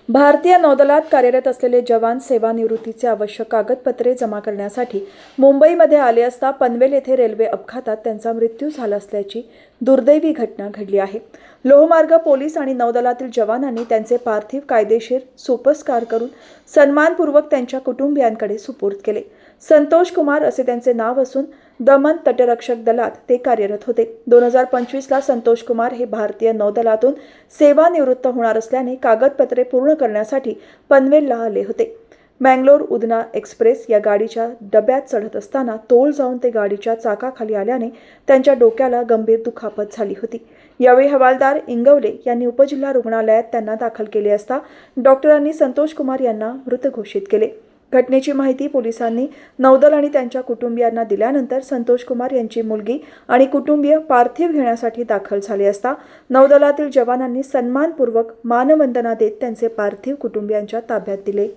भारतीय नौदलात कार्यरत असलेले जवान सेवानिवृत्तीचे आवश्यक कागदपत्रे जमा करण्यासाठी मुंबईमध्ये आले असता पनवेल येथे रेल्वे अपघातात त्यांचा मृत्यू झाला असल्याची दुर्दैवी घटना घडली आहे. लोहमार्ग पोलीस आणि नौदलातील जवानांनी त्यांचे पार्थिव कायदेशीर सुपुर्द करून सन्मानपूर्वक त्यांच्या कुटुंबियांकडे सुपूर्द केले. संतोष कुमार असे त्यांचे नाव असून दमन तटरक्षक दलात ते कार्यरत होते. 2025ला संतोष कुमार हे भारतीय नौदलातून सेवानिवृत्त होणार असल्याने कागदपत्रे पूर्ण करण्यासाठी पनवेलला आले होते. मंगलोर उधना एक्सप्रेस या गाडीच्या डब्यात चढत असताना तोल जाऊन ते गाडीच्या चाकाखाली आल्याने त्यांच्या डोक्याला गंभीर दुखापत झाली होती. यावेळी हवालदार इंगवले यांनी उपजिल्हा रुग्णालयात त्यांना दाखल केले असता डॉक्टरांनी संतोष कुमार यांना मृत घोषित केले. घटनेची माहिती पोलिसांनी नौदल आणि त्यांच्या कुटुंबियांना दिल्यानंतर संतोष कुमार यांची मुलगी आणि कुटुंबीय पार्थिव घेण्यासाठी दाखल झाले असता नौदलातील जवानांनी सन्मानपूर्वक मानवंदना देत त्यांचे पार्थिव कुटुंबियांच्या ताब्यात दिले.